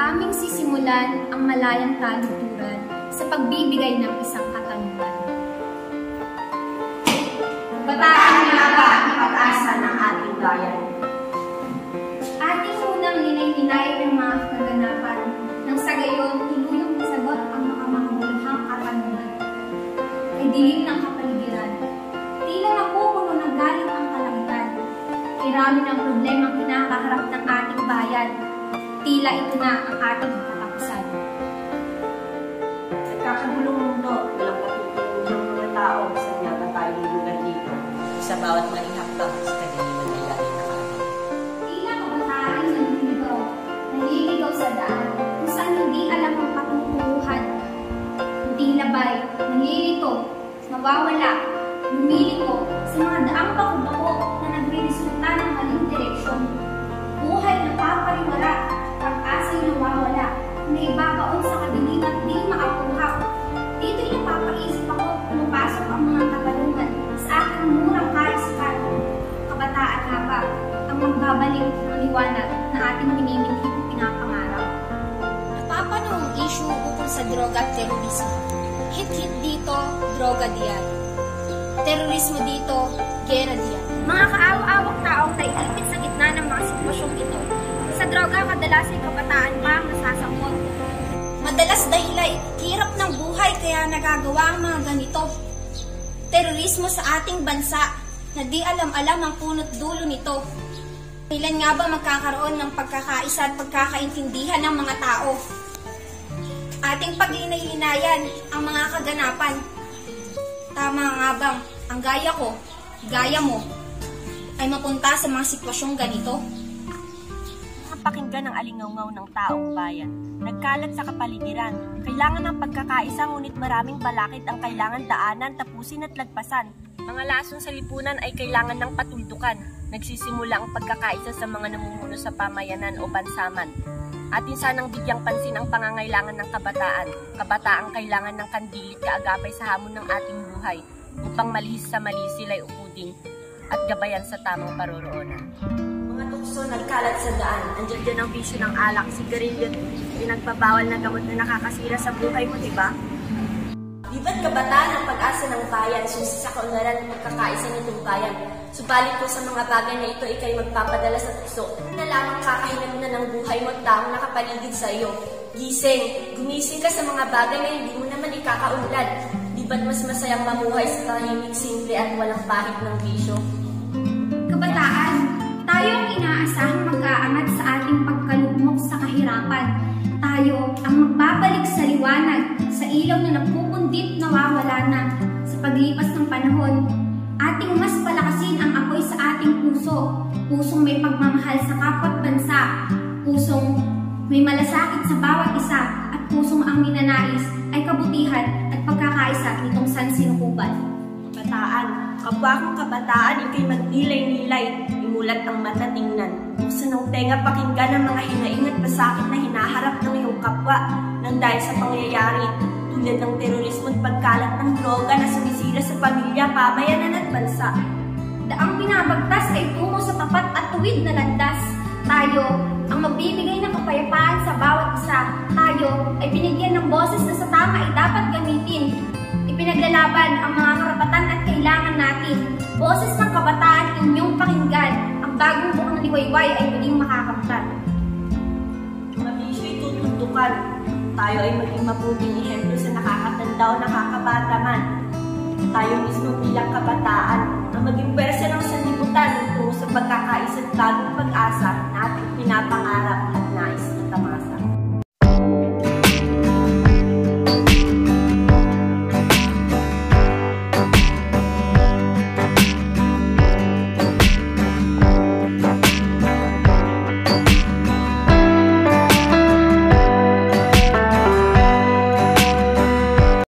Aming sisimulan ang malayang talituran sa pagbibigay ng isang katanungan. Kabataan nga ba ang pag-asa ng ating bayan? Ating unang linay-linay ng mga kaganapan nang sa gayon tuluyang nasagot ang mga makabuluhang katanungan. Ay dilim ng kapaligiran, tila napupuno ng galit ang kalangitan. Irami ng problemang kinakaharap ng ating bayan, tila ito na ang ating katapusan. Nagkakagulong mundo, walang katutulong ng mga tao sa natatayong lugar dito. Sa bawat maling hakbang sa kadiliman ay lagi nakaano. Tila kabataan naliligaw sa daan, kung saan hindi alam ang patunguhan. Tila ba'y nalilito, nawawala, lumiliko sa mga daang bako-bako na nagre-resulta ng maling direksyon. Buhay na papariwara, pag-asa'y nawawala, na ibabaon sa kadiliman di makapuhap. Dito'y napapaisip ako, pumapasok ang mga katanungan sa aking murang kaisipan. Kabataan nga ba ang magbabalik ng liwanag na ating minimithi at pinapangarap? Napapanoong issue ukol sa droga at terorismo. Hit-hit dito, droga diyan. Terorismo dito, gera diyan. Mga kaawa-awang taong naiipit sa gitna ng mga sitwasyong ito. Sa droga, madalas ay kabataan pa ang nasasangkot. Madalas dahil ay hirap ng buhay kaya nagagawa ang mga ganito. Terorismo sa ating bansa na di alam-alam ang punot dulo nito. Kailan nga ba magkakaroon ng pagkakaisa at pagkakaintindihan ng mga tao? Ating paglinay-linayan ang mga kaganapan. Tama nga bang ang gaya ko, gaya mo, ay mapunta sa mga sitwasyong ganito? Pakinggan ang alingaw-ngaw ng taong bayan. Nagkalat sa kapaligiran. Kailangan ng pagkakaisa ngunit maraming balakid ang kailangan daanan, tapusin at lagpasan. Mga lasong sa lipunan ay kailangan ng patuldukan. Nagsisimula ang pagkakaisa sa mga namumuno sa pamayanan o bansaman. Atin sanang bigyang pansin ang pangangailangan ng kabataan. Kabataang kailangan ng kandilit kaagapay sa hamon ng ating buhay upang malihis sa mali sila'y ukudin at gabayan sa tamang paroroonan. Mga tukso nagkalat sa daan. Andiyan din ang bisyo ng alak, sigarilyo, pinagbabawal na gamot na nakakasira sa buhay mo, diba? Di ba't kabataan ang pag-asa ng bayan, susi sa kaunlaran ng pagkakaisa nitong bayan? Subalit po sa mga bagay na ito, ikay magpapadala sa tukso na lamang kakahinag na ng buhay mo at taong nakapaligid sa iyo. Gising, gumising ka sa mga bagay na hindi mo naman ikakaunlad. Di ba't mas masayang mamuhay sa tahimik, simple at walang pahit ng bisyo? Kabataan, tayo ang inaasahang mag-aangat sa ating pagkalugmok sa kahirapan. Tayo ang magbabalik sa liwanag, sa ilaw na napupundit nawawala na. Sa paglipas ng panahon, ating mas palakasin ang apoy sa ating puso. Pusong may pagmamahal sa kapwa't bansa. Pusong may malasakit sa bawat isa. At pusong ang ninanais ay kabutihan at pagkakaisa nitong sansinukuban. Kabataan, kapwa kong kabataan, ikay magnilay-nilay. Imulat ang mata tingnan. Buksan ang tenga pakinggan ang mga hinaing at pasakit na hinaharap ng iyong kapwa nang dahil sa pangyayari tulad ng terorismo at pagkalat ng droga na sumisira sa pamilya, pamayanan at bansa. Daang pinabagtas ay tungo sa tapat at tuwid na landas. Tayo ang magbibigay ng kapayapaan sa bawat isa. Tayo ay binigyan ng boses na sa tama ay dapat gamitin. Ipinaglalaban ang mga karapatan at kailangan natin. Boses ng kabataan inyong pakinggan. Ang bagong buong liwayway ay muling makakamtan. Mga bisyo'y tutuntukan. Tayo ay maging mabuting ehemplo sa nakakatanda o nakakabata man. Tayo mismo bilang kabataan ang maging pwersa ng sanlibutan tungo sa pagkakaisa at bagong